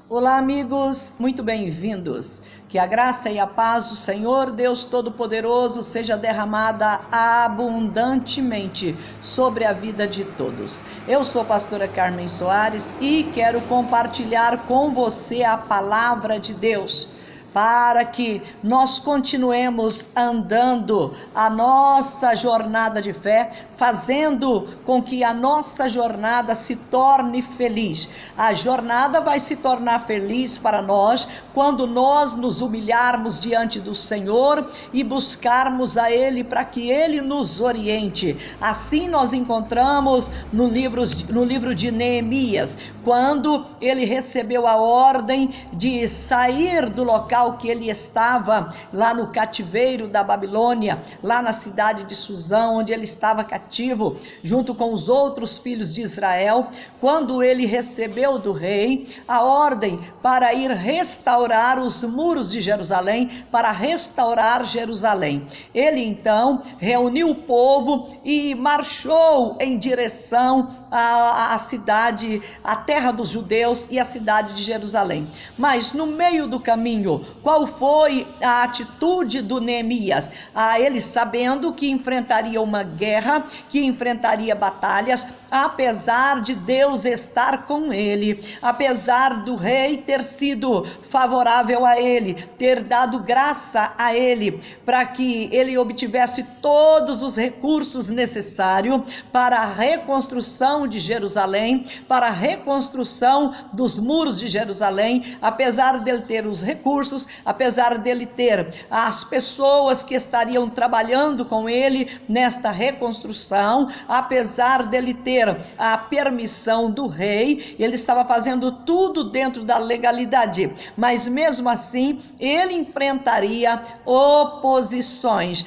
Olá, amigos, muito bem-vindos. Que a graça e a paz do Senhor Deus Todo-Poderoso seja derramada abundantemente sobre a vida de todos. Eu sou a pastora Carmen Soares e quero compartilhar com você a palavra de Deus, para que nós continuemos andando a nossa jornada de fé, fazendo com que a nossa jornada se torne feliz. A jornada vai se tornar feliz para nós quando nós nos humilharmos diante do Senhor e buscarmos a Ele para que Ele nos oriente. Assim nós encontramos no livro de Neemias, quando ele recebeu a ordem de sair do local que ele estava, lá no cativeiro da Babilônia, lá na cidade de Suzã, onde ele estava cativo, junto com os outros filhos de Israel. Quando ele recebeu do rei a ordem para ir restaurar os muros de Jerusalém, para restaurar Jerusalém, ele então reuniu o povo e marchou em direção à cidade, à terra dos judeus e à cidade de Jerusalém. Mas no meio do caminho, qual foi a atitude do Neemias? Ele, sabendo que enfrentaria uma guerra, que enfrentaria batalhas, apesar de Deus estar com ele, apesar do rei ter sido favorável a ele, ter dado graça a ele, para que ele obtivesse todos os recursos necessários para a reconstrução de Jerusalém, para a reconstrução dos muros de Jerusalém, apesar dele ter os recursos, apesar dele ter as pessoas que estariam trabalhando com ele nesta reconstrução, apesar dele ter a permissão do rei, ele estava fazendo tudo dentro da legalidade, mas mesmo assim ele enfrentaria oposições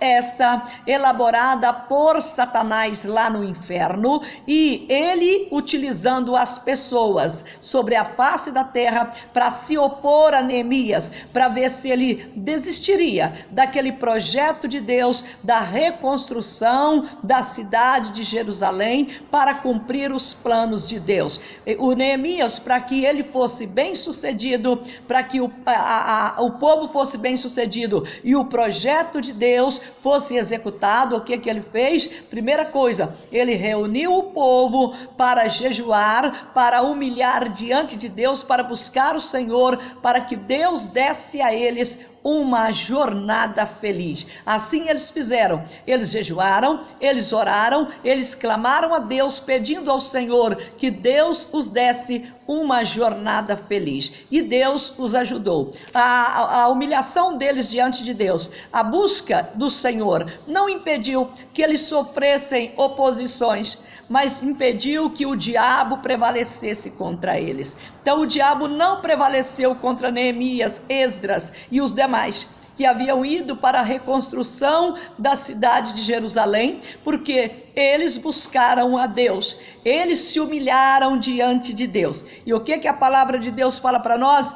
esta elaborada por Satanás lá no inferno, e ele utilizando as pessoas sobre a face da terra para se opor a Neemias, para ver se ele desistiria daquele projeto de Deus, da reconstrução da cidade de Jerusalém, para cumprir os planos de Deus. O Neemias, para que ele fosse bem sucedido, para que o povo fosse bem sucedido e o projeto de Deus fosse executado, o que ele fez? Primeira coisa, ele reuniu o povo para jejuar, para humilhar diante de Deus, para buscar o Senhor, para que Deus desse a eles uma jornada feliz. Assim eles fizeram, eles jejuaram, eles oraram, eles clamaram a Deus, pedindo ao Senhor que Deus os desse uma jornada feliz, e Deus os ajudou. A humilhação deles diante de Deus, a busca do Senhor, não impediu que eles sofressem oposições, mas impediu que o diabo prevalecesse contra eles. Então o diabo não prevaleceu contra Neemias, Esdras e os demais que haviam ido para a reconstrução da cidade de Jerusalém, porque eles buscaram a Deus, eles se humilharam diante de Deus. E o que a palavra de Deus fala para nós?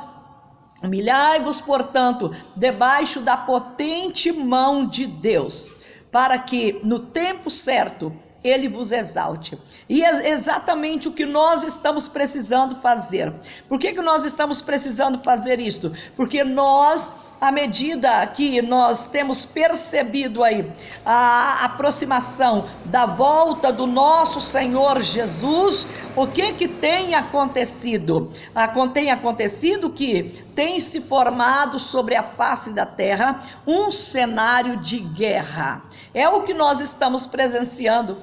Humilhai-vos, portanto, debaixo da potente mão de Deus, para que no tempo certo Ele vos exalte. E é exatamente o que nós estamos precisando fazer. Por que nós estamos precisando fazer isto? Porque nós, à medida que nós temos percebido aí a aproximação da volta do nosso Senhor Jesus, o que tem acontecido? Tem acontecido que tem se formado sobre a face da terra um cenário de guerra. É o que nós estamos presenciando.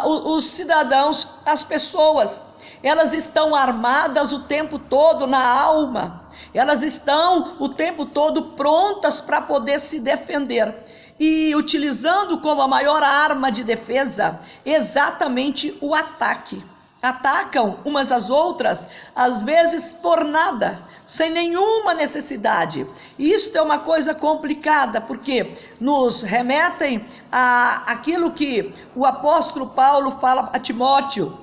Os cidadãos, as pessoas, elas estão armadas o tempo todo na alma. Elas estão o tempo todo prontas para poder se defender, e utilizando como a maior arma de defesa exatamente o ataque. Atacam umas às outras, às vezes por nada, sem nenhuma necessidade. Isto é uma coisa complicada, porque nos remetem a aquilo que o apóstolo Paulo fala a Timóteo,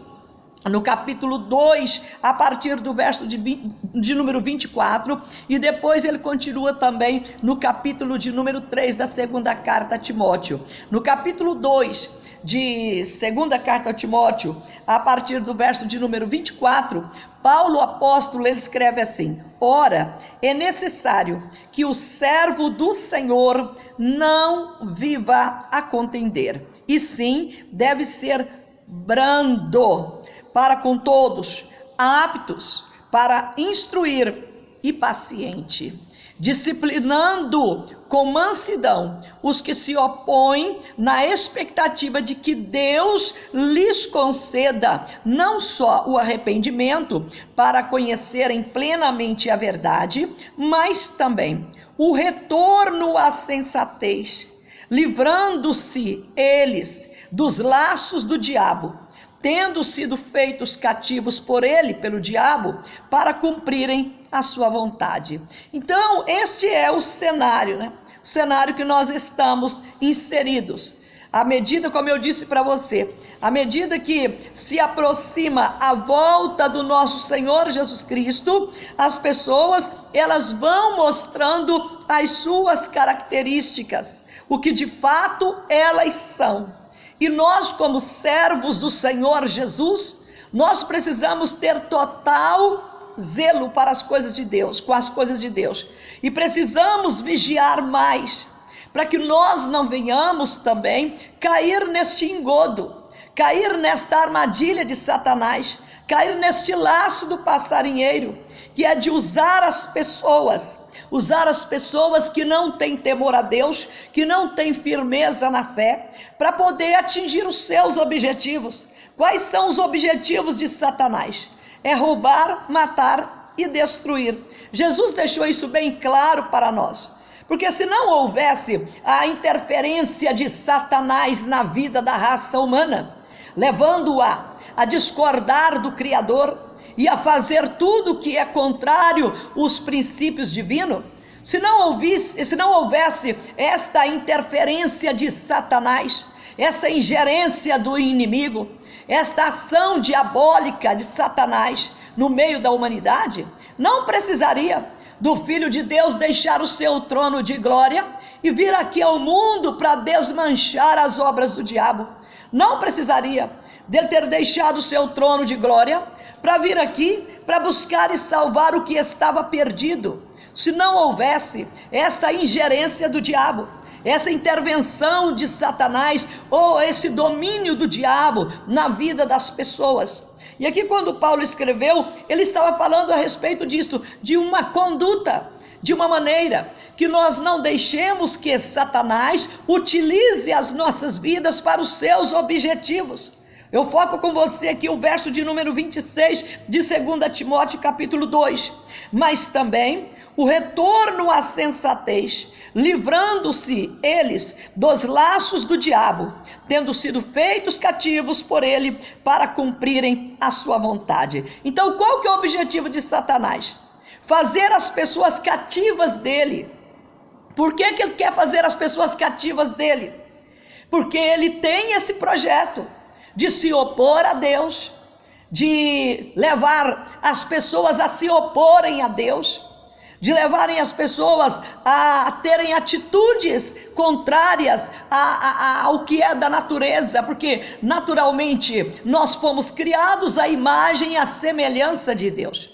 no capítulo 2, a partir do verso de número 24, e depois ele continua também no capítulo de número 3 da segunda carta a Timóteo. No capítulo 2, de segunda carta a Timóteo, a partir do verso de número 24, Paulo apóstolo, ele escreve assim: ora, é necessário que o servo do Senhor não viva a contender, e sim deve ser brando para com todos, aptos para instruir e paciente, disciplinando com mansidão os que se opõem, na expectativa de que Deus lhes conceda não só o arrependimento para conhecerem plenamente a verdade, mas também o retorno à sensatez, livrando-se eles dos laços do diabo, tendo sido feitos cativos por ele, pelo diabo, para cumprirem a sua vontade. Então, este é o cenário, né? O cenário que nós estamos inseridos. À medida, como eu disse para você, à medida que se aproxima a volta do nosso Senhor Jesus Cristo, as pessoas, elas vão mostrando as suas características, o que de fato elas são. E nós, como servos do Senhor Jesus, nós precisamos ter total zelo para as coisas de Deus, com as coisas de Deus. E precisamos vigiar mais, para que nós não venhamos também cair neste engodo, cair nesta armadilha de Satanás, cair neste laço do passarinheiro, que é de usar as pessoas que não têm temor a Deus, que não têm firmeza na fé, para poder atingir os seus objetivos. Quais são os objetivos de Satanás? É roubar, matar e destruir. Jesus deixou isso bem claro para nós, porque se não houvesse a interferência de Satanás na vida da raça humana, levando-a a discordar do Criador e a fazer tudo que é contrário aos princípios divinos, se não houvesse esta interferência de Satanás, essa ingerência do inimigo, esta ação diabólica de Satanás no meio da humanidade, não precisaria do Filho de Deus deixar o seu trono de glória e vir aqui ao mundo para desmanchar as obras do diabo. Não precisaria dele ter deixado o seu trono de glória para vir aqui para buscar e salvar o que estava perdido, se não houvesse esta ingerência do diabo, essa intervenção de Satanás, ou esse domínio do diabo na vida das pessoas. E aqui, quando Paulo escreveu, ele estava falando a respeito disso, de uma conduta, de uma maneira que nós não deixemos que Satanás utilize as nossas vidas para os seus objetivos. Eu foco com você aqui o verso de número 26 de 2 Timóteo capítulo 2. Mas também o retorno à sensatez, livrando-se eles dos laços do diabo, tendo sido feitos cativos por ele para cumprirem a sua vontade. Então, qual que é o objetivo de Satanás? Fazer as pessoas cativas dele. Por que ele quer fazer as pessoas cativas dele? Porque ele tem esse projeto de se opor a Deus, de levar as pessoas a se oporem a Deus, de levarem as pessoas a terem atitudes contrárias ao que é da natureza, porque naturalmente nós fomos criados à imagem e à semelhança de Deus,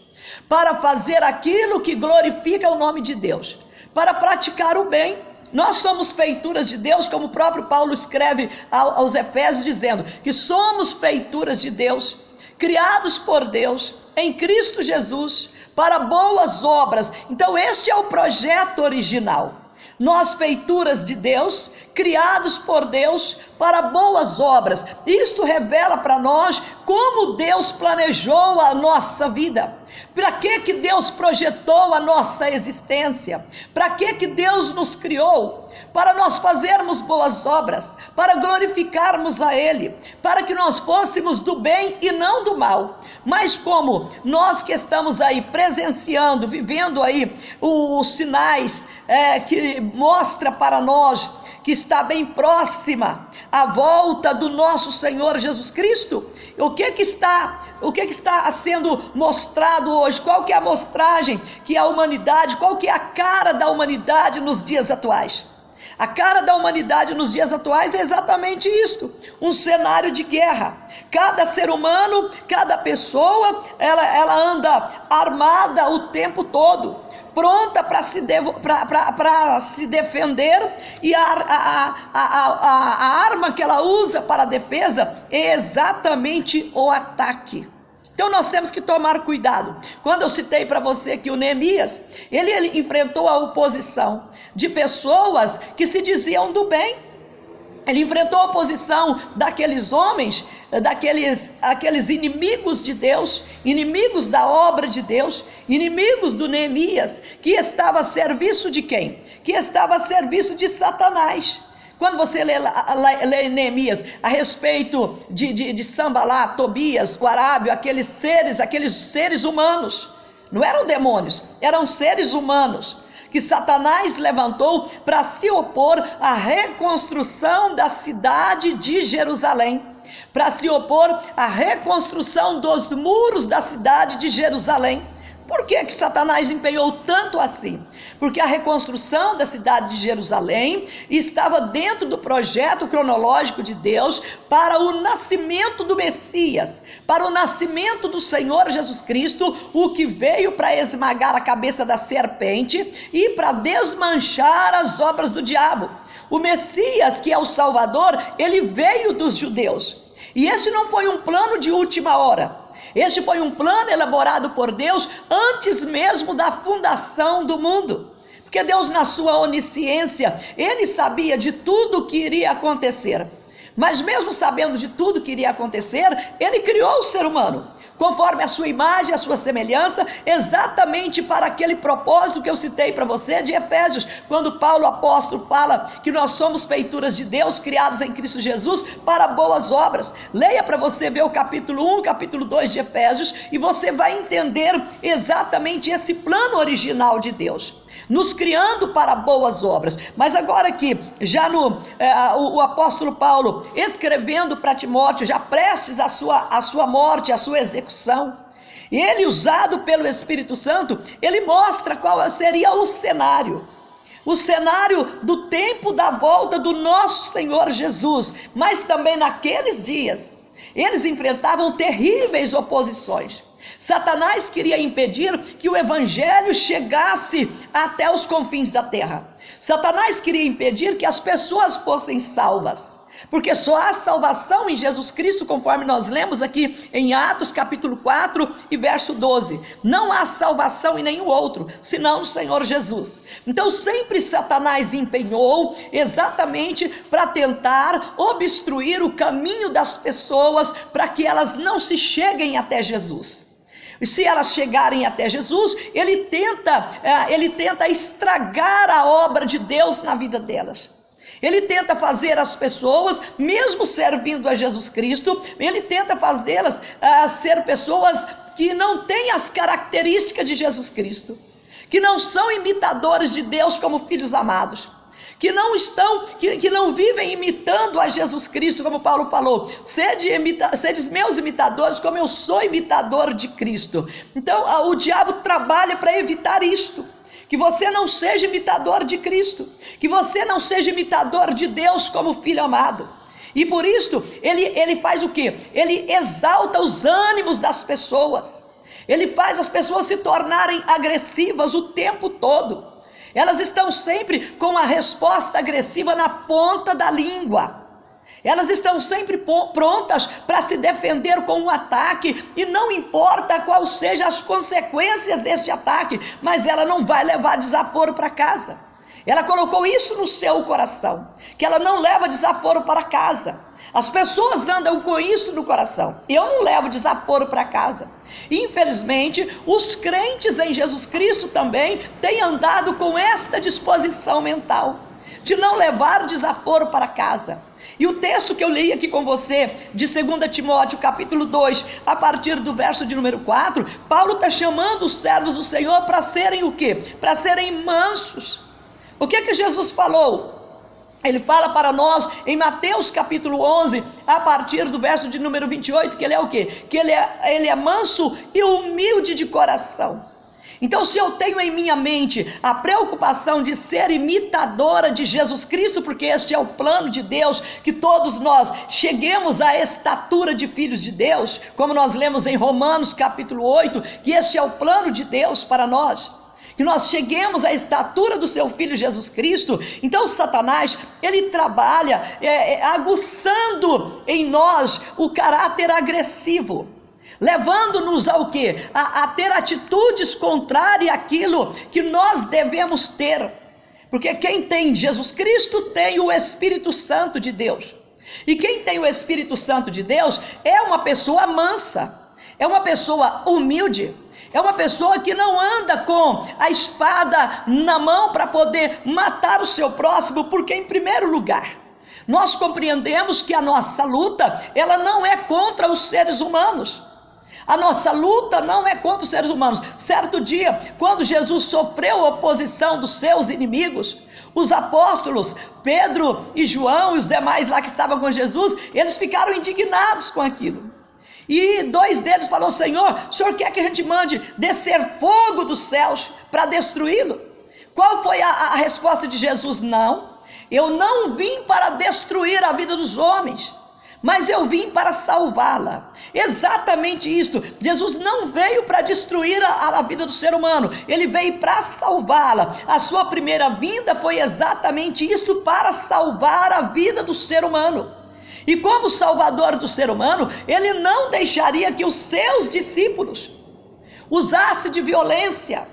para fazer aquilo que glorifica o nome de Deus, para praticar o bem. Nós somos feituras de Deus, como o próprio Paulo escreve aos Efésios, dizendo que somos feituras de Deus, criados por Deus, em Cristo Jesus, para boas obras. Então este é o projeto original. Nós, feituras de Deus, criados por Deus para boas obras. Isto revela para nós como Deus planejou a nossa vida. Para que Deus projetou a nossa existência? Para que Deus nos criou? Para nós fazermos boas obras, para glorificarmos a Ele, para que nós fôssemos do bem e não do mal. Mas como nós que estamos aí presenciando, vivendo aí os sinais que mostra para nós que está bem próxima a volta do nosso Senhor Jesus Cristo, o que está sendo mostrado hoje? Qual que é a mostragem que a humanidade, qual que é a cara da humanidade nos dias atuais? A cara da humanidade nos dias atuais é exatamente isto, um cenário de guerra. Cada ser humano, cada pessoa, ela anda armada o tempo todo, pronta para se defender, e a arma que ela usa para a defesa é exatamente o ataque. Então nós temos que tomar cuidado. Quando eu citei para você que o Neemias, ele enfrentou a oposição de pessoas que se diziam do bem. Ele enfrentou a oposição daqueles homens, aqueles inimigos de Deus, inimigos da obra de Deus, inimigos do Neemias, que estava a serviço de quem? Que estava a serviço de Satanás. Quando você lê Neemias a respeito de Sambalá, Tobias, o Arábio, aqueles seres humanos, não eram demônios, eram seres humanos, que Satanás levantou para se opor à reconstrução da cidade de Jerusalém, para se opor à reconstrução dos muros da cidade de Jerusalém. Por que Satanás empenhou tanto assim? Porque a reconstrução da cidade de Jerusalém estava dentro do projeto cronológico de Deus para o nascimento do Messias, para o nascimento do Senhor Jesus Cristo, o que veio para esmagar a cabeça da serpente e para desmanchar as obras do diabo. O Messias, que é o Salvador, ele veio dos judeus. E esse não foi um plano de última hora. Este foi um plano elaborado por Deus antes mesmo da fundação do mundo. Porque Deus, na sua onisciência, ele sabia de tudo que iria acontecer. Mas mesmo sabendo de tudo que iria acontecer, ele criou o ser humano, conforme a sua imagem, a sua semelhança, exatamente para aquele propósito que eu citei para você de Efésios, quando Paulo apóstolo fala que nós somos feituras de Deus, criados em Cristo Jesus para boas obras. Leia para você ver o capítulo 1, capítulo 2 de Efésios, e você vai entender exatamente esse plano original de Deus, nos criando para boas obras. Mas agora aqui, já o apóstolo Paulo, escrevendo para Timóteo, já prestes a sua morte, a sua execução, ele, usado pelo Espírito Santo, ele mostra qual seria o cenário do tempo da volta do nosso Senhor Jesus. Mas também naqueles dias, eles enfrentavam terríveis oposições. Satanás queria impedir que o evangelho chegasse até os confins da terra. Satanás queria impedir que as pessoas fossem salvas, porque só há salvação em Jesus Cristo, conforme nós lemos aqui em Atos capítulo 4 e verso 12. Não há salvação em nenhum outro, senão no Senhor Jesus. Então sempre Satanás empenhou exatamente para tentar obstruir o caminho das pessoas, para que elas não se cheguem até Jesus. E se elas chegarem até Jesus, ele tenta estragar a obra de Deus na vida delas. Ele tenta fazer as pessoas, mesmo servindo a Jesus Cristo, ele tenta fazê-las ser pessoas que não têm as características de Jesus Cristo, que não são imitadores de Deus como filhos amados, que não vivem imitando a Jesus Cristo, como Paulo falou: sedes meus imitadores, como eu sou imitador de Cristo. Então o diabo trabalha para evitar isto, que você não seja imitador de Cristo, que você não seja imitador de Deus como filho amado. E por isso ele faz o quê? Ele exalta os ânimos das pessoas, ele faz as pessoas se tornarem agressivas o tempo todo. Elas estão sempre com a resposta agressiva na ponta da língua. Elas estão sempre prontas para se defender com um ataque, e não importa qual sejam as consequências desse ataque, mas ela não vai levar desaforo para casa. Ela colocou isso no seu coração, que ela não leva desaforo para casa. As pessoas andam com isso no coração: eu não levo desaforo para casa. Infelizmente, os crentes em Jesus Cristo também têm andado com esta disposição mental, de não levar desaforo para casa. E o texto que eu li aqui com você, de 2 Timóteo capítulo 2, a partir do verso de número 4, Paulo está chamando os servos do Senhor para serem o quê? Para serem mansos. O que Jesus falou? Ele fala para nós em Mateus capítulo 11, a partir do verso de número 28, que ele é o quê? Que ele é manso e humilde de coração. Então, se eu tenho em minha mente a preocupação de ser imitadora de Jesus Cristo, porque este é o plano de Deus, que todos nós cheguemos à estatura de filhos de Deus, como nós lemos em Romanos capítulo 8, que este é o plano de Deus para nós, que nós cheguemos à estatura do seu Filho Jesus Cristo. Então Satanás, ele trabalha aguçando em nós o caráter agressivo, levando-nos ao quê? A ter atitudes contrárias àquilo que nós devemos ter, porque quem tem Jesus Cristo tem o Espírito Santo de Deus, e quem tem o Espírito Santo de Deus é uma pessoa mansa, é uma pessoa humilde, é uma pessoa que não anda com a espada na mão para poder matar o seu próximo, porque em primeiro lugar, nós compreendemos que a nossa luta, ela não é contra os seres humanos. A nossa luta não é contra os seres humanos. Certo dia, quando Jesus sofreu a oposição dos seus inimigos, os apóstolos, Pedro e João e os demais lá que estavam com Jesus, eles ficaram indignados com aquilo. E dois deles falaram: Senhor, o Senhor quer que a gente mande descer fogo dos céus para destruí-lo? Qual foi a resposta de Jesus? Não, eu não vim para destruir a vida dos homens, mas eu vim para salvá-la. Exatamente isso. Jesus não veio para destruir a vida do ser humano, ele veio para salvá-la. A sua primeira vinda foi exatamente isso, para salvar a vida do ser humano. E como salvador do ser humano, ele não deixaria que os seus discípulos usassem de violência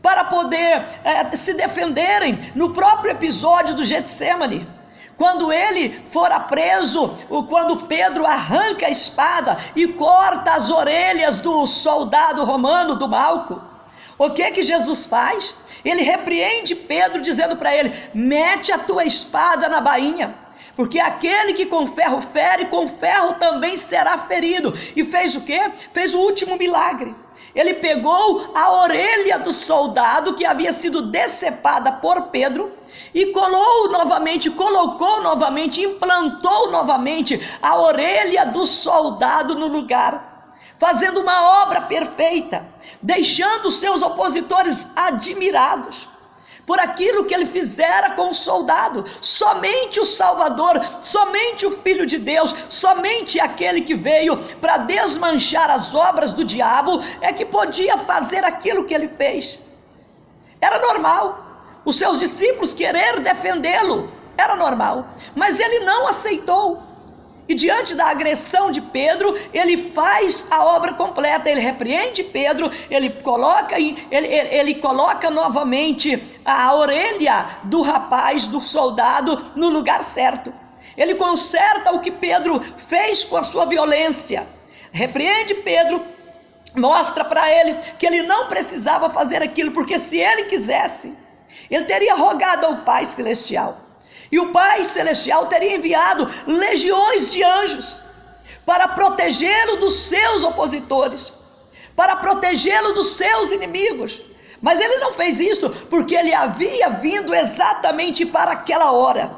para poder se defenderem. No próprio episódio do Getsêmani, quando ele fora preso, quando Pedro arranca a espada e corta as orelhas do soldado romano, do Malco, o que Jesus faz? Ele repreende Pedro, dizendo para ele: mete a tua espada na bainha, porque aquele que com ferro fere, com ferro também será ferido. E fez o quê? Fez o último milagre. Ele pegou a orelha do soldado que havia sido decepada por Pedro e colocou novamente, implantou novamente a orelha do soldado no lugar, fazendo uma obra perfeita, deixando os seus opositores admirados por aquilo que ele fizera com o soldado. Somente o Salvador, somente o Filho de Deus, somente aquele que veio para desmanchar as obras do diabo é que podia fazer aquilo que ele fez. Era normal os seus discípulos querer defendê-lo, era normal, mas ele não aceitou. E diante da agressão de Pedro, ele faz a obra completa. Ele repreende Pedro, ele coloca novamente a orelha do rapaz, do soldado, no lugar certo. Ele conserta o que Pedro fez com a sua violência, repreende Pedro, mostra para ele que ele não precisava fazer aquilo, porque se ele quisesse, ele teria rogado ao Pai Celestial, e o Pai Celestial teria enviado legiões de anjos para protegê-lo dos seus opositores, para protegê-lo dos seus inimigos. Mas ele não fez isso, porque ele havia vindo exatamente para aquela hora.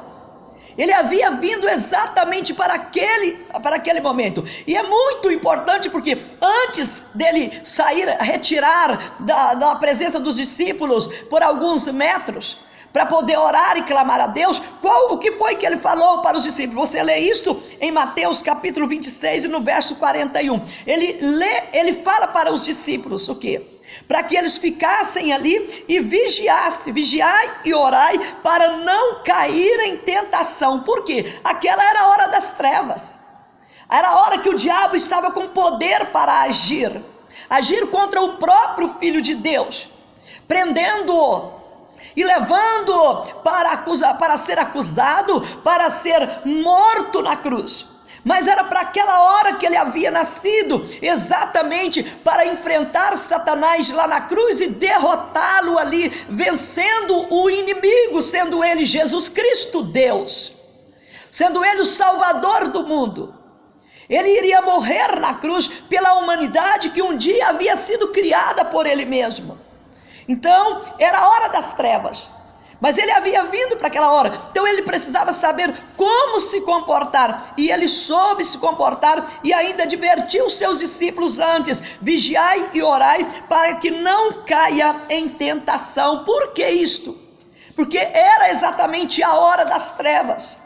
Ele havia vindo exatamente para aquele momento. E é muito importante, porque antes dele sair, retirar da presença dos discípulos por alguns metros, para poder orar e clamar a Deus, o que foi que ele falou para os discípulos? Você lê isso em Mateus capítulo 26 e no verso 41. Ele fala para os discípulos o quê? Para que eles ficassem ali e vigiassem, vigiai e orai, para não cair em tentação. Por quê? Aquela era a hora das trevas, era a hora que o diabo estava com poder para agir contra o próprio Filho de Deus, prendendo-o e levando-o para ser acusado, para ser morto na cruz. Mas era para aquela hora que ele havia nascido, exatamente para enfrentar Satanás lá na cruz e derrotá-lo ali, vencendo o inimigo, sendo ele Jesus Cristo Deus, sendo ele o Salvador do mundo. Ele iria morrer na cruz pela humanidade que um dia havia sido criada por ele mesmo. Então era a hora das trevas, Mas ele havia vindo para aquela hora, então ele precisava saber como se comportar, e ele soube se comportar, e ainda advertiu os seus discípulos antes: vigiai e orai, para que não caia em tentação. Por que isto? Porque era exatamente a hora das trevas,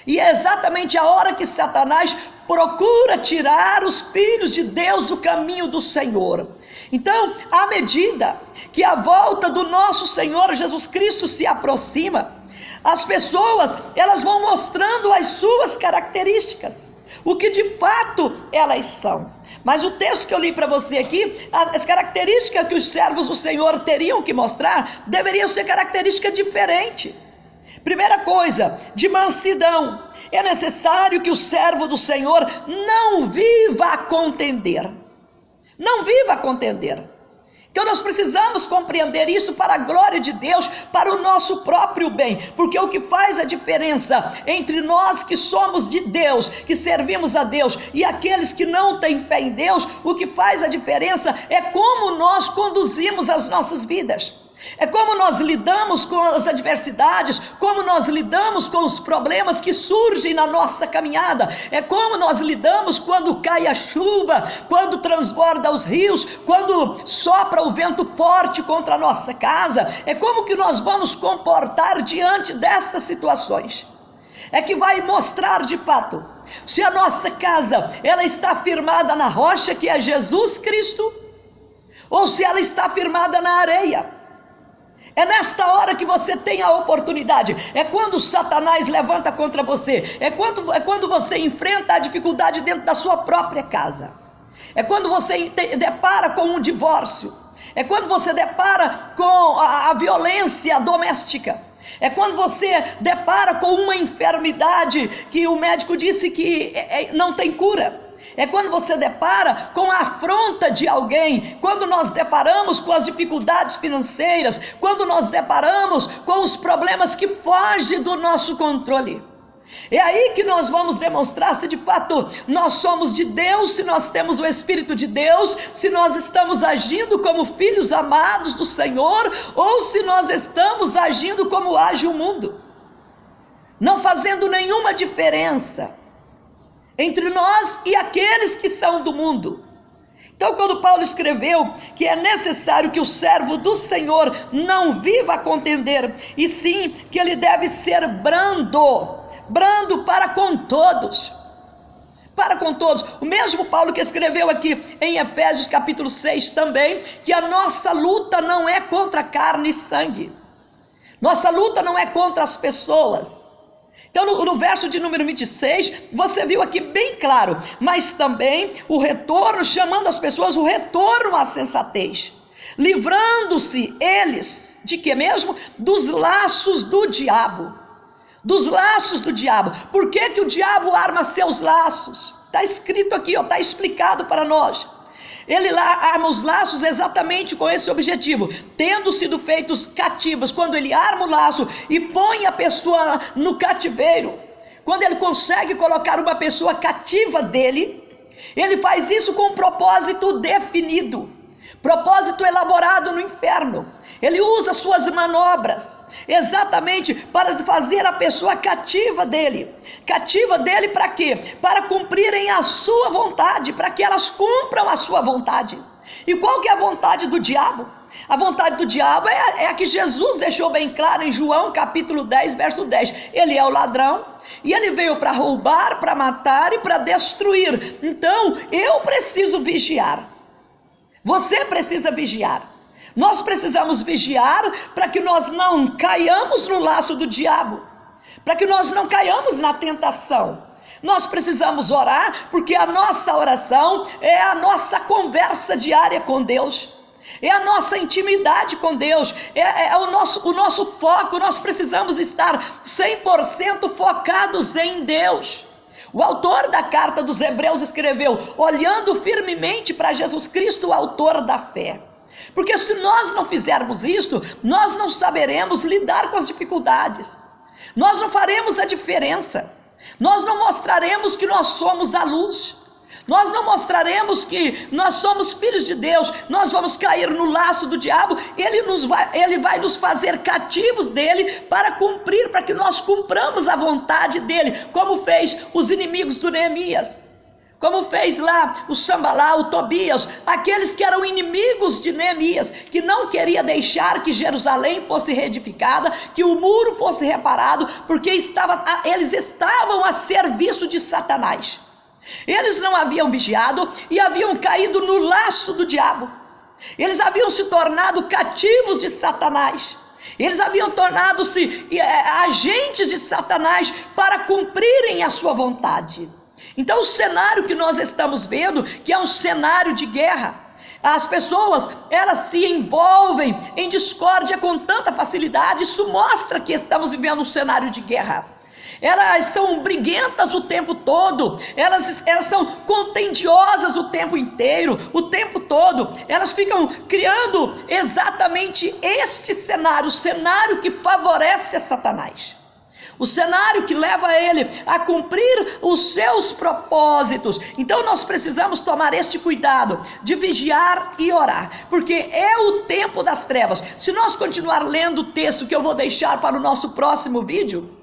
e é exatamente a hora que Satanás procura tirar os filhos de Deus do caminho do Senhor. Então, à medida que a volta do nosso Senhor Jesus Cristo se aproxima, as pessoas, elas vão mostrando as suas características, o que de fato elas são. Mas o texto que eu li para você aqui, as características que os servos do Senhor teriam que mostrar, deveriam ser características diferentes. Primeira coisa, de mansidão. É necessário que o servo do Senhor não viva a contender. Não viva a contender. Então nós precisamos compreender isso para a glória de Deus, para o nosso próprio bem, porque o que faz a diferença entre nós que somos de Deus, que servimos a Deus, e aqueles que não têm fé em Deus, o que faz a diferença é como nós conduzimos as nossas vidas. É como nós lidamos com as adversidades, como nós lidamos com os problemas que surgem na nossa caminhada. É como nós lidamos quando cai a chuva, quando transborda os rios, quando sopra o vento forte contra a nossa casa. É como que nós vamos comportar diante destas situações. É que vai mostrar de fato se a nossa casa ela está firmada na rocha, que é Jesus Cristo, ou se ela está firmada na areia. É nesta hora que você tem a oportunidade. É quando Satanás levanta contra você. É quando você enfrenta a dificuldade dentro da sua própria casa. É quando você depara com um divórcio. É quando você depara com a violência doméstica. É quando você depara com uma enfermidade que o médico disse que não tem cura. É quando você depara com a afronta de alguém, quando nós deparamos com as dificuldades financeiras, quando nós deparamos com os problemas que fogem do nosso controle. É aí que nós vamos demonstrar se de fato nós somos de Deus, se nós temos o Espírito de Deus, se nós estamos agindo como filhos amados do Senhor, ou se nós estamos agindo como age o mundo, não fazendo nenhuma diferença entre nós e aqueles que são do mundo. Então, quando Paulo escreveu que é necessário que o servo do Senhor não viva a contender, e sim que ele deve ser brando para com todos. Para com todos. O mesmo Paulo que escreveu aqui em Efésios capítulo 6 também, que a nossa luta não é contra carne e sangue. Nossa luta não é contra as pessoas. Então no verso de número 26, você viu aqui bem claro, mas também o retorno, chamando as pessoas o retorno à sensatez, livrando-se eles, de que mesmo? Dos laços do diabo, dos laços do diabo. Por que que o diabo arma seus laços? Está escrito aqui, está explicado para nós. Ele arma os laços exatamente com esse objetivo, tendo sido feitos cativos. Quando ele arma o laço e põe a pessoa no cativeiro, quando ele consegue colocar uma pessoa cativa dele, ele faz isso com um propósito definido, propósito elaborado no inferno. Ele usa suas manobras exatamente para fazer a pessoa cativa dele. Cativa dele para quê? Para cumprirem a sua vontade, para que elas cumpram a sua vontade. E qual que é a vontade do diabo? A vontade do diabo é a que Jesus deixou bem claro em João capítulo 10, verso 10. Ele é o ladrão e ele veio para roubar, para matar e para destruir. Então eu preciso vigiar. Você precisa vigiar. Nós precisamos vigiar para que nós não caiamos no laço do diabo, para que nós não caiamos na tentação. Nós precisamos orar, porque a nossa oração é a nossa conversa diária com Deus, é a nossa intimidade com Deus, é o nosso foco. Nós precisamos estar 100% focados em Deus. O autor da carta dos Hebreus escreveu, olhando firmemente para Jesus Cristo, o autor da fé. Porque se nós não fizermos isto, nós não saberemos lidar com as dificuldades, nós não faremos a diferença, nós não mostraremos que nós somos a luz, Nós não mostraremos que nós somos filhos de Deus, nós vamos cair no laço do diabo, ele vai nos fazer cativos dele para que nós cumpramos a vontade dele, como fez os inimigos do Neemias. Como fez lá o Sambalá, o Tobias, aqueles que eram inimigos de Neemias, que não queria deixar que Jerusalém fosse reedificada, que o muro fosse reparado, porque eles estavam a serviço de Satanás. Eles não haviam vigiado e haviam caído no laço do diabo. Eles haviam se tornado cativos de Satanás. Eles haviam tornado-se agentes de Satanás para cumprirem a sua vontade. Então o cenário que nós estamos vendo, que é um cenário de guerra, as pessoas, elas se envolvem em discórdia com tanta facilidade. Isso mostra que estamos vivendo um cenário de guerra. Elas são briguentas o tempo todo, elas são contendiosas o tempo inteiro, o tempo todo. Elas ficam criando exatamente este cenário, o cenário que favorece a Satanás. O cenário que leva ele a cumprir os seus propósitos. Então nós precisamos tomar este cuidado de vigiar e orar, porque é o tempo das trevas. Se nós continuar lendo o texto que eu vou deixar para o nosso próximo vídeo,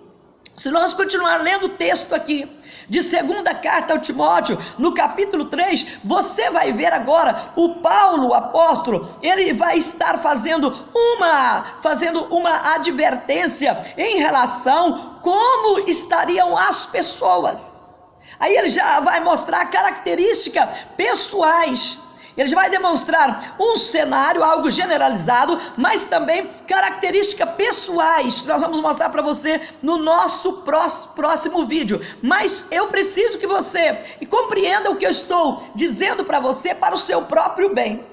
se nós continuar lendo o texto aqui, de segunda carta ao Timóteo, no capítulo 3, você vai ver agora o Paulo, o apóstolo, ele vai estar fazendo uma advertência em relação como estariam as pessoas. Aí ele já vai mostrar características pessoais. Ele já vai demonstrar um cenário, algo generalizado, mas também características pessoais, que nós vamos mostrar para você no nosso próximo vídeo. Mas eu preciso que você compreenda o que eu estou dizendo para você para o seu próprio bem.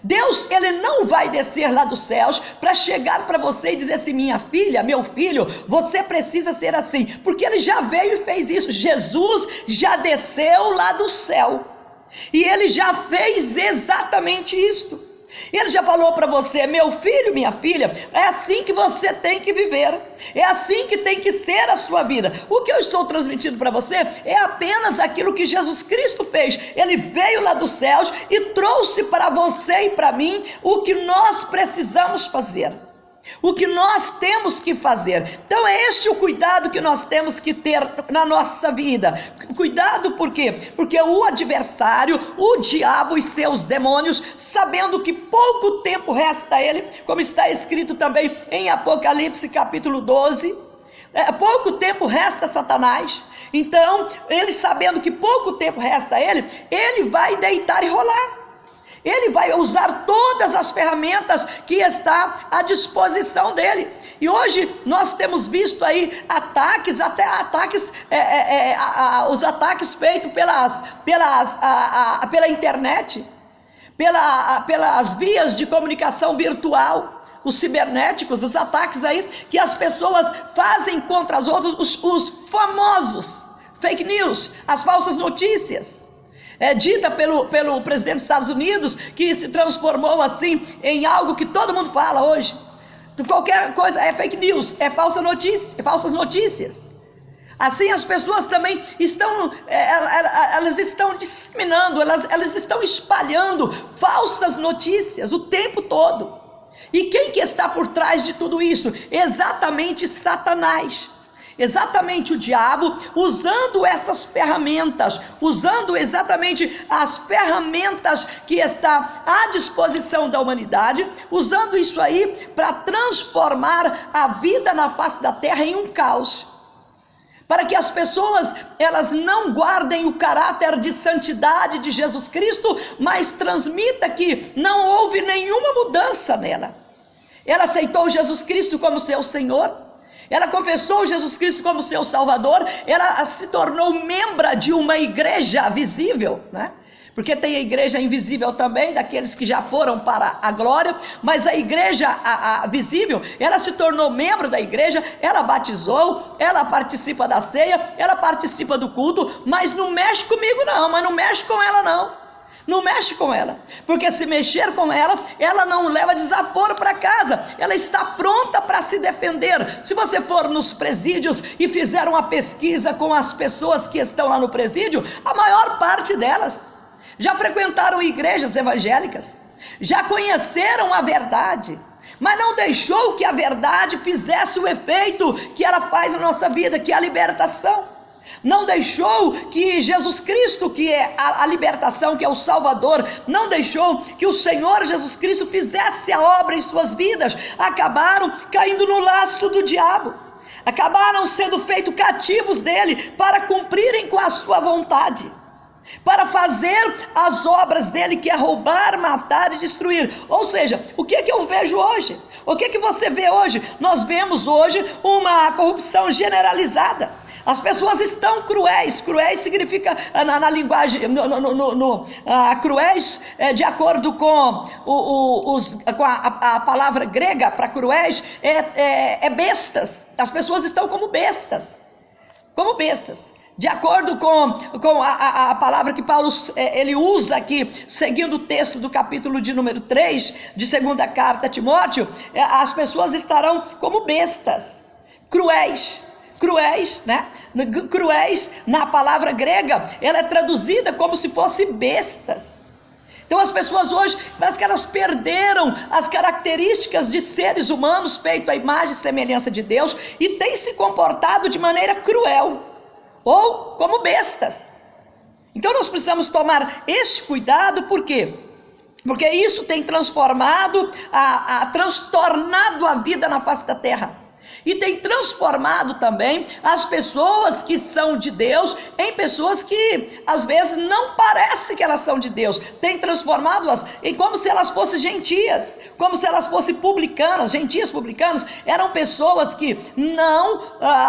Deus, ele não vai descer lá dos céus para chegar para você e dizer assim: minha filha, meu filho, você precisa ser assim, porque ele já veio e fez isso. Jesus já desceu lá do céu. E ele já fez exatamente isto. Ele já falou para você: meu filho, minha filha, é assim que você tem que viver, é assim que tem que ser a sua vida. O que eu estou transmitindo para você é apenas aquilo que Jesus Cristo fez. Ele veio lá dos céus e trouxe para você e para mim o que nós precisamos fazer, o que nós temos que fazer. Então é este o cuidado que nós temos que ter na nossa vida. Cuidado por quê? Porque o adversário, o diabo e seus demônios, sabendo que pouco tempo resta a ele, como está escrito também em Apocalipse capítulo 12, pouco tempo resta a Satanás. Então ele, sabendo que pouco tempo resta a ele, ele vai deitar e rolar. Ele vai usar todas as ferramentas que está à disposição dele. E hoje nós temos visto aí ataques, até ataques, os ataques feitos pela internet, pelas vias de comunicação virtual, os cibernéticos, os ataques aí que as pessoas fazem contra as outras, os famosos fake news, as falsas notícias. Dita pelo presidente dos Estados Unidos, que se transformou assim em algo que todo mundo fala hoje. Qualquer coisa é fake news, é falsa notícia, é falsas notícias. Assim as pessoas também estão, elas estão disseminando, elas estão espalhando falsas notícias o tempo todo. E quem que está por trás de tudo isso? Exatamente Satanás. Exatamente o diabo, usando essas ferramentas, usando exatamente as ferramentas que está à disposição da humanidade, usando isso aí para transformar a vida na face da terra em um caos, para que as pessoas, elas não guardem o caráter de santidade de Jesus Cristo, mas transmita que não houve nenhuma mudança nela. Ela aceitou Jesus Cristo como seu Senhor, ela confessou Jesus Cristo como seu Salvador, ela se tornou membro de uma igreja visível, né? Porque tem a igreja invisível também, daqueles que já foram para a glória, mas a igreja a visível, ela se tornou membro da igreja, ela batizou, ela participa da ceia, ela participa do culto, mas não mexe comigo não, mas não mexe com ela não. Não mexe com ela, porque se mexer com ela, ela não leva desaforo para casa, ela está pronta para se defender. Se você for nos presídios e fizer uma pesquisa com as pessoas que estão lá no presídio, a maior parte delas já frequentaram igrejas evangélicas, já conheceram a verdade, mas não deixou que a verdade fizesse o efeito que ela faz na nossa vida, que é a libertação. Não deixou que Jesus Cristo, que é a libertação, que é o Salvador, não deixou que o Senhor Jesus Cristo fizesse a obra em suas vidas. Acabaram caindo no laço do diabo, acabaram sendo feitos cativos dele para cumprirem com a sua vontade, para fazer as obras dele, que é roubar, matar e destruir. Ou seja, o que é que eu vejo hoje? O que é que você vê hoje? Nós vemos hoje uma corrupção generalizada. As pessoas estão cruéis. Cruéis significa, na linguagem, cruéis, de acordo com, a palavra grega para cruéis, é bestas. As pessoas estão como bestas. Como bestas. De acordo com a palavra que Paulo ele usa aqui, seguindo o texto do capítulo de número 3, de segunda carta a Timóteo, as pessoas estarão como bestas, cruéis, né? Cruéis, na palavra grega, ela é traduzida como se fosse bestas. Então as pessoas hoje, parece que elas perderam as características de seres humanos feitos à imagem e semelhança de Deus e têm se comportado de maneira cruel, ou como bestas. Então nós precisamos tomar este cuidado. Por quê? Porque isso tem transformado, transtornado a vida na face da terra, e tem transformado também as pessoas que são de Deus em pessoas que às vezes não parece que elas são de Deus. Tem transformado-as em como se elas fossem gentias, como se elas fossem publicanas. Gentias, publicanos eram pessoas que não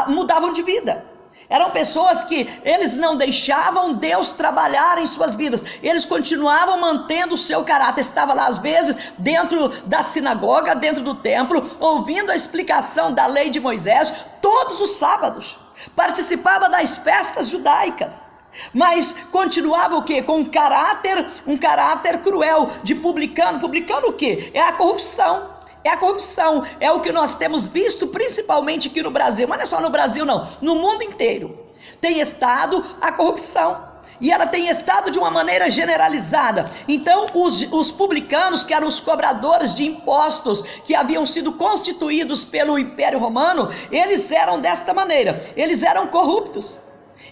mudavam de vida. Eram pessoas que eles não deixavam Deus trabalhar em suas vidas. Eles continuavam mantendo o seu caráter. Estava lá às vezes dentro da sinagoga, dentro do templo, ouvindo a explicação da lei de Moisés todos os sábados. Participava das festas judaicas, mas continuava o quê? Com um caráter cruel de publicano. Publicano o quê? É a corrupção. É a corrupção, é o que nós temos visto principalmente aqui no Brasil, mas não é só no Brasil não, no mundo inteiro tem estado a corrupção, e ela tem estado de uma maneira generalizada. Então os publicanos, que eram os cobradores de impostos, que haviam sido constituídos pelo Império Romano, eles eram desta maneira, eles eram corruptos.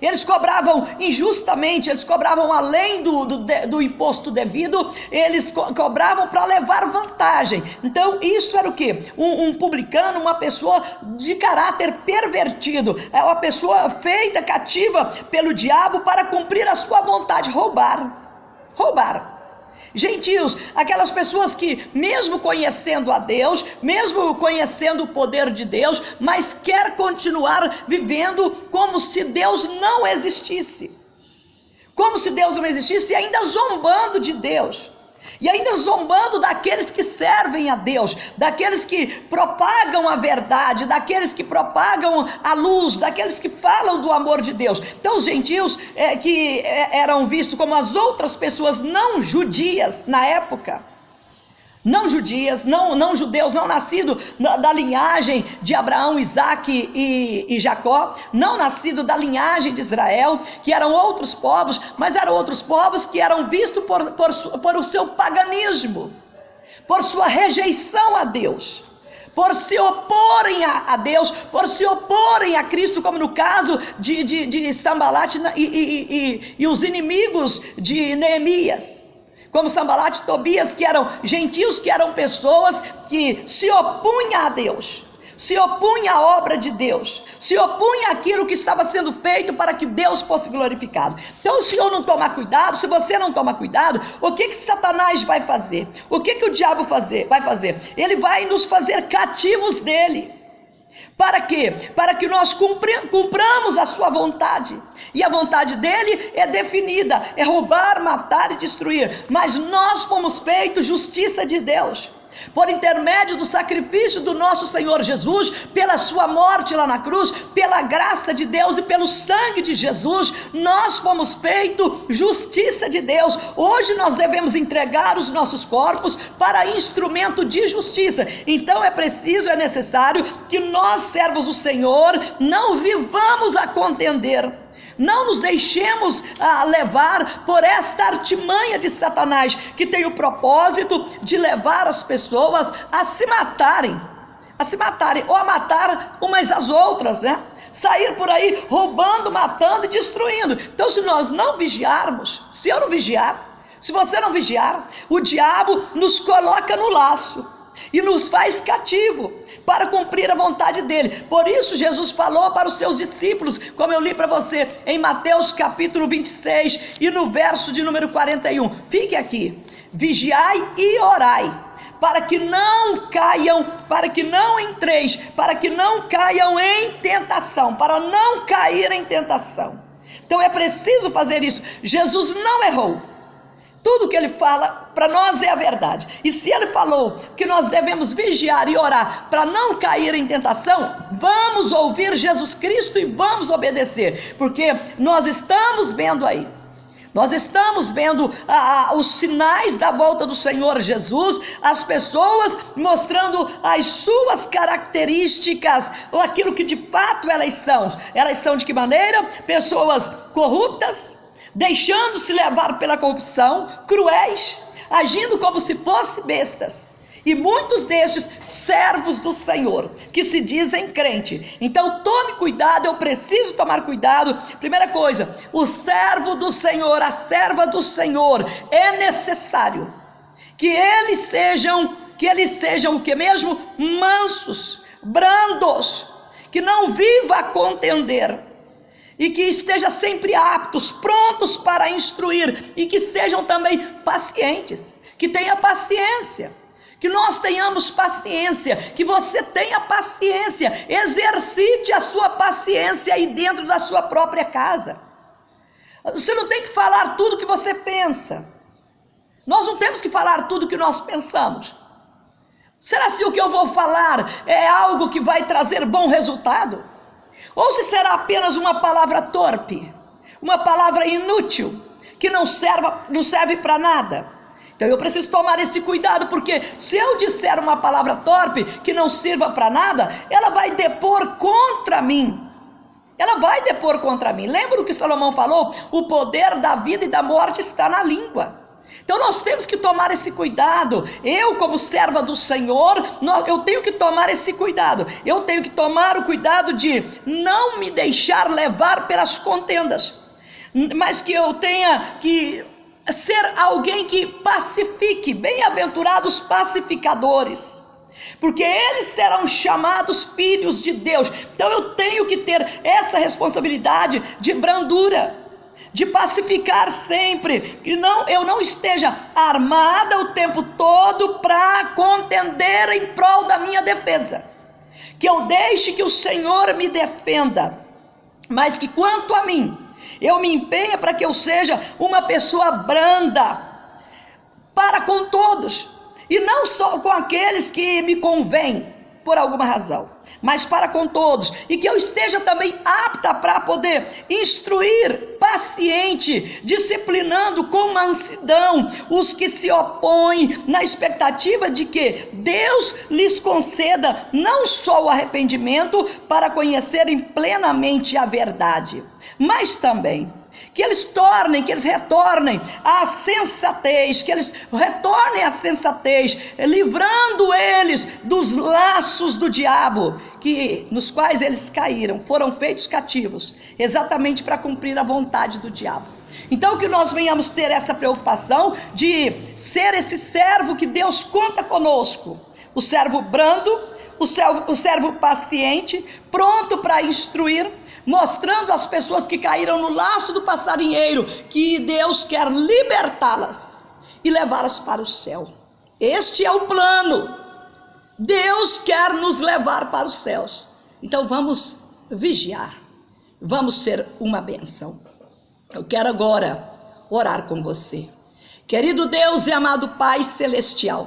Eles cobravam injustamente, eles cobravam além do imposto devido, eles cobravam para levar vantagem. Então isso era o que? Um publicano, uma pessoa de caráter pervertido, é uma pessoa feita cativa pelo diabo para cumprir a sua vontade, roubar. Gentios, aquelas pessoas que mesmo conhecendo a Deus, mesmo conhecendo o poder de Deus, mas quer continuar vivendo como se Deus não existisse, e ainda zombando de Deus, e ainda zombando daqueles que servem a Deus, daqueles que propagam a verdade, daqueles que propagam a luz, daqueles que falam do amor de Deus. Então os gentios que eram vistos como as outras pessoas não judias na época, não judias, não judeus, não nascido da linhagem de Abraão, Isaque e Jacó, não nascido da linhagem de Israel, que eram outros povos, mas eram outros povos que eram vistos por o seu paganismo, por sua rejeição a Deus, por se oporem a Deus, por se oporem a Cristo, como no caso de Sanbalat e os inimigos de Neemias, como Sanbalat e Tobias, que eram gentios, que eram pessoas que se opunham a Deus, se opunham à obra de Deus, se opunham àquilo que estava sendo feito para que Deus fosse glorificado. Então o Senhor não toma cuidado, se você não toma cuidado, o que Satanás vai fazer? O que o diabo vai fazer? Ele vai nos fazer cativos dele. Para quê? Para que nós cumpramos a sua vontade. E a vontade dele é definida, é roubar, matar e destruir. Mas nós fomos feitos justiça de Deus. por intermédio do sacrifício do nosso Senhor Jesus, pela sua morte lá na cruz, pela graça de Deus e pelo sangue de Jesus, nós fomos feitos justiça de Deus. Hoje nós devemos entregar os nossos corpos para instrumento de justiça. Então é necessário que nós, servos do Senhor, não vivamos a contender, não nos deixemos levar por esta artimanha de Satanás, que tem o propósito de levar as pessoas a se matarem, ou a matar umas às outras, né? Sair por aí roubando, matando e destruindo. Então, se nós não vigiarmos, se eu não vigiar, se você não vigiar, o diabo nos coloca no laço e nos faz cativo para cumprir a vontade dele. Por isso Jesus falou para os seus discípulos, como eu li para você em Mateus capítulo 26 e no verso de número 41. Fique aqui: vigiai e orai, para que não caiam, para que não entreis, para que não caiam em tentação, para não cair em tentação. Então é preciso fazer isso. Jesus não errou. Tudo que ele fala para nós é a verdade. E se ele falou que nós devemos vigiar e orar para não cair em tentação, vamos ouvir Jesus Cristo e vamos obedecer, porque nós estamos vendo aí, nós estamos vendo os sinais da volta do Senhor Jesus, as pessoas mostrando as suas características, ou aquilo que de fato elas são de que maneira? Pessoas corruptas, deixando-se levar pela corrupção, cruéis, agindo como se fossem bestas, e muitos destes servos do Senhor, que se dizem crente. Então tome cuidado, eu preciso tomar cuidado. Primeira coisa, o servo do Senhor, a serva do Senhor, é necessário que eles sejam o que mesmo? Mansos, brandos, que não viva a contender, e que estejam sempre aptos, prontos para instruir, e que sejam também pacientes, que tenha paciência, que nós tenhamos paciência, que você tenha paciência, exercite a sua paciência aí dentro da sua própria casa. Você não tem que falar tudo que você pensa, nós não temos que falar tudo que nós pensamos. Será se o que eu vou falar é algo que vai trazer bom resultado? Ou se será apenas uma palavra torpe, uma palavra inútil, que não serve para nada? Então eu preciso tomar esse cuidado, porque se eu disser uma palavra torpe que não sirva para nada, ela vai depor contra mim. Lembra o que Salomão falou? O poder da vida e da morte está na língua. Então nós temos que tomar esse cuidado. Eu, como serva do Senhor, eu tenho que tomar esse cuidado. Eu tenho que tomar o cuidado de não me deixar levar pelas contendas, mas que eu tenha que ser alguém que pacifique. Bem-aventurados pacificadores, porque eles serão chamados filhos de Deus. Então eu tenho que ter essa responsabilidade de brandura, de pacificar sempre, que eu não esteja armada o tempo todo para contender em prol da minha defesa, que eu deixe que o Senhor me defenda, mas que quanto a mim, eu me empenhe para que eu seja uma pessoa branda para com todos, e não só com aqueles que me convêm por alguma razão, mas para com todos, e que eu esteja também apta para poder instruir, paciente, disciplinando com mansidão os que se opõem, na expectativa de que Deus lhes conceda não só o arrependimento para conhecerem plenamente a verdade, mas também que eles retornem à sensatez, livrando eles dos laços do diabo, nos quais eles caíram, foram feitos cativos, exatamente para cumprir a vontade do diabo. Então que nós venhamos ter essa preocupação de ser esse servo que Deus conta conosco, o servo brando, o servo paciente, pronto para instruir, mostrando às pessoas que caíram no laço do passarinheiro que Deus quer libertá-las e levá-las para o céu. Este é o plano. Deus quer nos levar para os céus. Então vamos vigiar, vamos ser uma bênção. Eu quero agora orar com você. Querido Deus e amado Pai Celestial,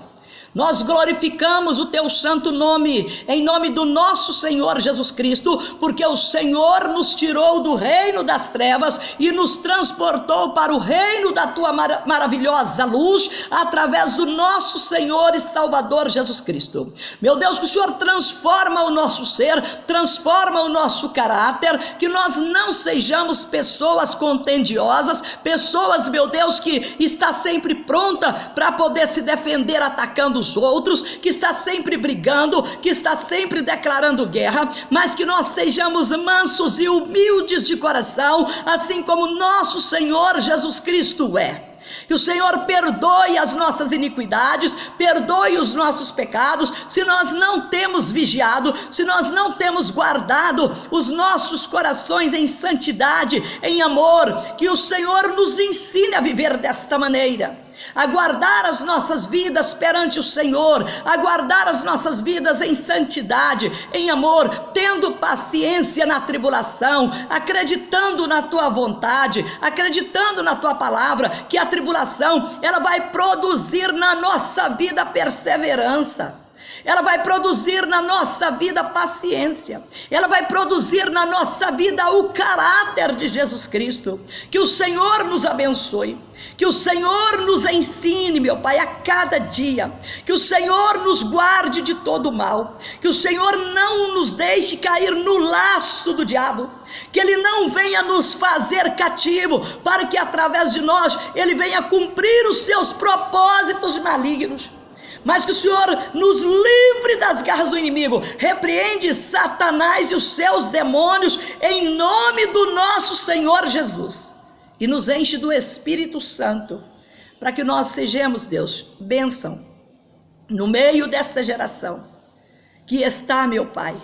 Nós glorificamos o teu santo nome, em nome do nosso Senhor Jesus Cristo, porque o Senhor nos tirou do reino das trevas e nos transportou para o reino da tua maravilhosa luz, através do nosso Senhor e Salvador Jesus Cristo. Meu Deus, que o Senhor transforma o nosso ser, transforma o nosso caráter, que nós não sejamos pessoas contendiosas, pessoas, meu Deus, que está sempre pronta para poder se defender atacando os outros, que está sempre brigando, que está sempre declarando guerra, mas que nós sejamos mansos e humildes de coração, assim como nosso Senhor Jesus Cristo é. Que o Senhor perdoe as nossas iniquidades, perdoe os nossos pecados, se nós não temos vigiado, se nós não temos guardado os nossos corações em santidade, em amor. Que o Senhor nos ensine a viver desta maneira, a guardar as nossas vidas perante o Senhor, a guardar as nossas vidas em santidade, em amor, tendo paciência na tribulação, acreditando na tua vontade, acreditando na tua palavra, que a tribulação, ela vai produzir na nossa vida perseverança. Ela vai produzir na nossa vida paciência, ela vai produzir na nossa vida o caráter de Jesus Cristo. Que o Senhor nos abençoe, que o Senhor nos ensine, meu Pai, a cada dia, que o Senhor nos guarde de todo mal, que o Senhor não nos deixe cair no laço do diabo, que ele não venha nos fazer cativo, para que através de nós ele venha cumprir os seus propósitos malignos, mas que o Senhor nos livre das garras do inimigo. Repreende Satanás e os seus demônios em nome do nosso Senhor Jesus, e nos enche do Espírito Santo, para que nós sejamos, Deus, bênção no meio desta geração que está, meu Pai,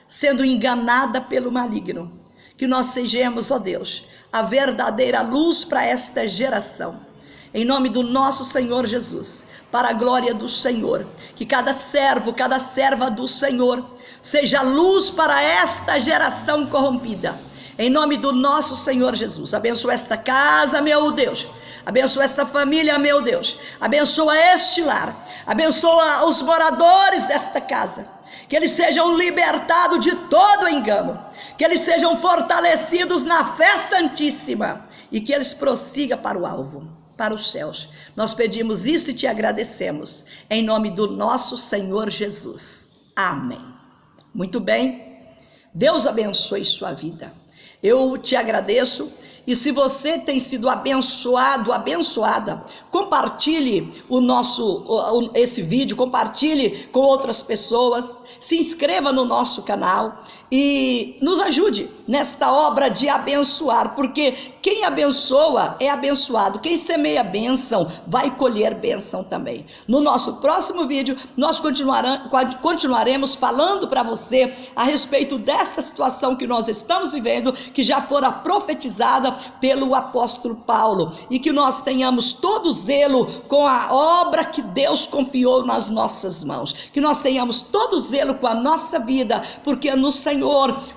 sendo enganada pelo maligno. Que nós sejamos, ó Deus, a verdadeira luz para esta geração, em nome do nosso Senhor Jesus, para a glória do Senhor. Que cada servo, cada serva do Senhor seja luz para esta geração corrompida, em nome do nosso Senhor Jesus. Abençoa esta casa, meu Deus, abençoa esta família, meu Deus, abençoa este lar, abençoa os moradores desta casa, que eles sejam libertados de todo engano, que eles sejam fortalecidos na fé santíssima, e que eles prossigam para o alvo, para os céus. Nós pedimos isto e te agradecemos, em nome do nosso Senhor Jesus. Amém. Muito bem, Deus abençoe sua vida. Eu te agradeço, e se você tem sido abençoado, abençoada, compartilhe esse vídeo, compartilhe com outras pessoas, se inscreva no nosso canal e nos ajude nesta obra de abençoar, porque quem abençoa é abençoado, quem semeia bênção vai colher bênção também. No nosso próximo vídeo nós continuaremos falando para você a respeito dessa situação que nós estamos vivendo, que já fora profetizada pelo apóstolo Paulo, e que nós tenhamos todo zelo com a obra que Deus confiou nas nossas mãos, que nós tenhamos todo zelo com a nossa vida, porque no Senhor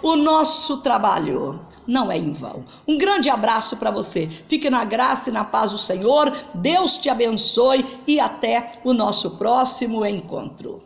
o nosso trabalho não é em vão. Um grande abraço para você, fique na graça e na paz do Senhor, Deus te abençoe e até o nosso próximo encontro.